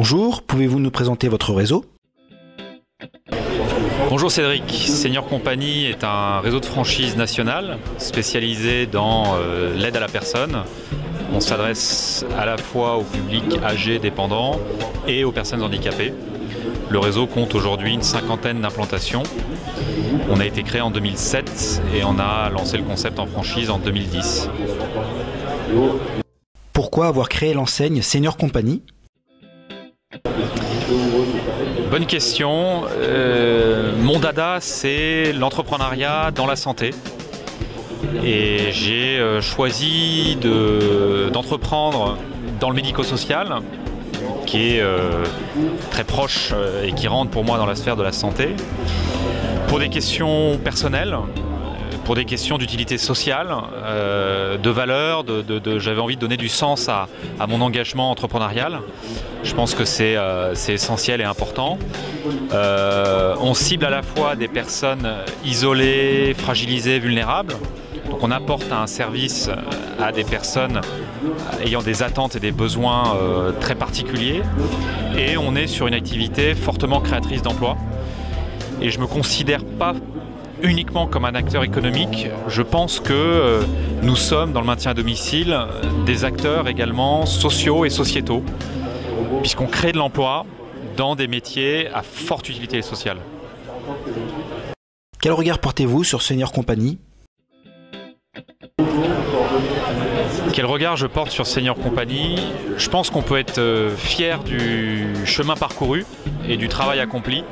Bonjour, pouvez-vous nous présenter votre réseau ? Bonjour Cédric, Senior Company est un réseau de franchise national spécialisé dans l'aide à la personne. On s'adresse à la fois au public âgé dépendant et aux personnes handicapées. Le réseau compte aujourd'hui une 50aine d'implantations. On a été créé en 2007 et on a lancé le concept en franchise en 2010. Pourquoi avoir créé l'enseigne Senior Company ? Bonne question. Mon dada, c'est l'entrepreneuriat dans la santé. Et j'ai choisi d'entreprendre dans le médico-social, qui est très proche et qui rentre pour moi dans la sphère de la santé, pour des questions personnelles, pour des questions d'utilité sociale, de valeur, j'avais envie de donner du sens à mon engagement entrepreneurial. Je pense que c'est essentiel et important. On cible à la fois des personnes isolées, fragilisées, vulnérables. Donc on apporte un service à des personnes ayant des attentes et des besoins très particuliers. Et on est sur une activité fortement créatrice d'emplois. Et je ne me considère pas uniquement comme un acteur économique. Je pense que nous sommes, dans le maintien à domicile, des acteurs également sociaux et sociétaux, puisqu'on crée de l'emploi dans des métiers à forte utilité sociale. Quel regard portez-vous sur Senior Company ? Quel regard je porte sur Senior Company ? Je pense qu'on peut être fier du chemin parcouru et du travail accompli.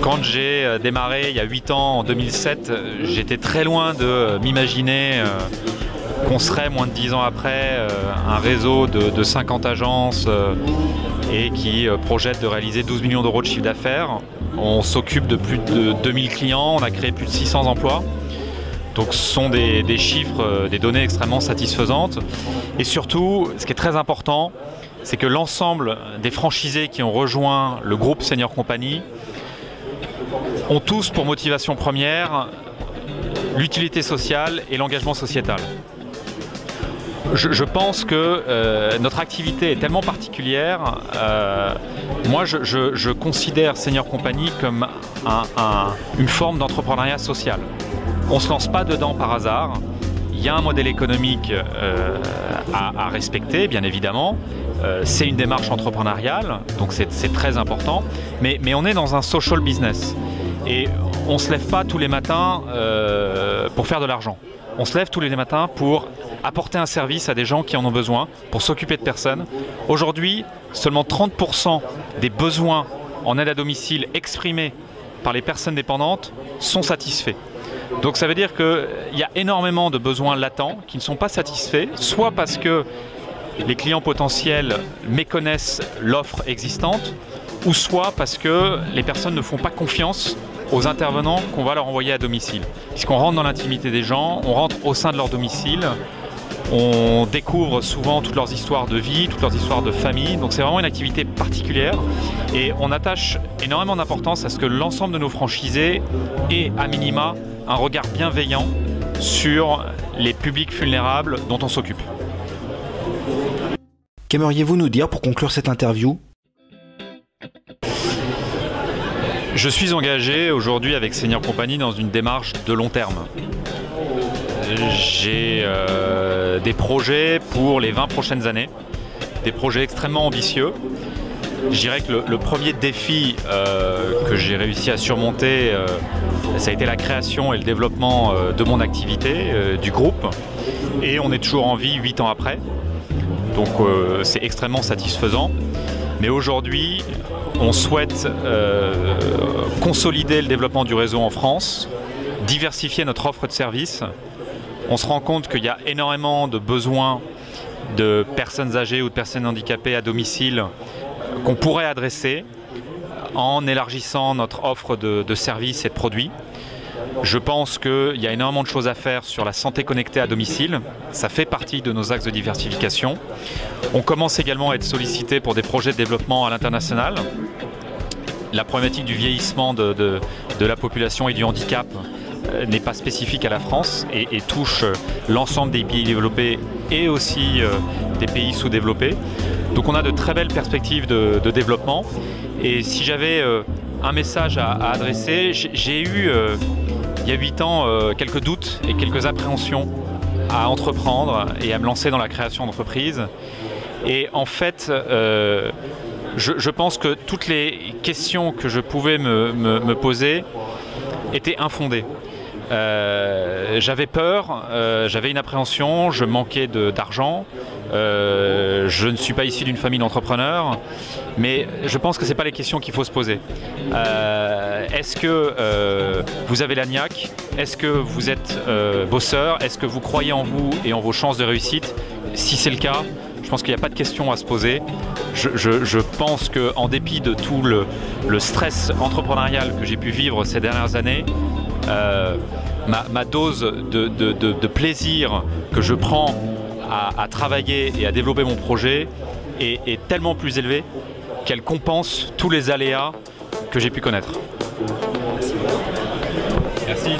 Quand j'ai démarré il y a 8 ans, en 2007, j'étais très loin de m'imaginer qu'on serait moins de 10 ans après un réseau de 50 agences et qui projette de réaliser 12 millions d'euros de chiffre d'affaires. On s'occupe de plus de 2000 clients, on a créé plus de 600 emplois. Donc ce sont des chiffres, des données extrêmement satisfaisantes. Et surtout, ce qui est très important, c'est que l'ensemble des franchisés qui ont rejoint le groupe Senior Company ont tous pour motivation première l'utilité sociale et l'engagement sociétal. Je pense que notre activité est tellement particulière. Moi, je considère Senior Company comme une forme d'entrepreneuriat social. On ne se lance pas dedans par hasard. Il y a un modèle économique à respecter, bien évidemment. C'est une démarche entrepreneuriale, donc c'est très important. Mais on est dans un social business. Et on ne se lève pas tous les matins pour faire de l'argent. On se lève tous les matins pour apporter un service à des gens qui en ont besoin, pour s'occuper de personnes. Aujourd'hui, seulement 30% des besoins en aide à domicile exprimés par les personnes dépendantes sont satisfaits. Donc ça veut dire qu'il y a énormément de besoins latents qui ne sont pas satisfaits, soit parce que les clients potentiels méconnaissent l'offre existante, ou soit parce que les personnes ne font pas confiance aux intervenants qu'on va leur envoyer à domicile. Puisqu'on rentre dans l'intimité des gens, on rentre au sein de leur domicile, on découvre souvent toutes leurs histoires de vie, toutes leurs histoires de famille. Donc c'est vraiment une activité particulière et on attache énormément d'importance à ce que l'ensemble de nos franchisés ait à minima un regard bienveillant sur les publics vulnérables dont on s'occupe. Qu'aimeriez-vous nous dire pour conclure cette interview ? Je suis engagé aujourd'hui avec Senior Company dans une démarche de long terme. J'ai des projets pour les 20 prochaines années, des projets extrêmement ambitieux. Je dirais que le premier défi que j'ai réussi à surmonter, ça a été la création et le développement de mon activité, du groupe. Et on est toujours en vie 8 ans après. Donc c'est extrêmement satisfaisant. Mais aujourd'hui, on souhaite consolider le développement du réseau en France, diversifier notre offre de services. On se rend compte qu'il y a énormément de besoins de personnes âgées ou de personnes handicapées à domicile qu'on pourrait adresser en élargissant notre offre de services et de produits. Je pense qu'il y a énormément de choses à faire sur la santé connectée à domicile. Ça fait partie de nos axes de diversification. On commence également à être sollicité pour des projets de développement à l'international. La problématique du vieillissement de la population et du handicap n'est pas spécifique à la France et touche l'ensemble des pays développés et aussi des pays sous-développés. Donc on a de très belles perspectives de développement. Et si j'avais un message à adresser, j'ai eu il y a 8 ans quelques doutes et quelques appréhensions à entreprendre et à me lancer dans la création d'entreprise. Et en fait, je pense que toutes les questions que je pouvais me poser étaient infondées. J'avais peur, j'avais une appréhension, je manquais d'argent, je ne suis pas issu d'une famille d'entrepreneurs, mais je pense que ce n'est pas les questions qu'il faut se poser. Est-ce que vous avez la niaque? Est-ce que vous êtes bosseur? Est-ce que vous croyez en vous et en vos chances de réussite? Si c'est le cas, je pense qu'il n'y a pas de question à se poser. Je pense qu'en dépit de tout le stress entrepreneurial que j'ai pu vivre ces dernières années, ma dose de plaisir que je prends à travailler et à développer mon projet est tellement plus élevée qu'elle compense tous les aléas que j'ai pu connaître. Merci.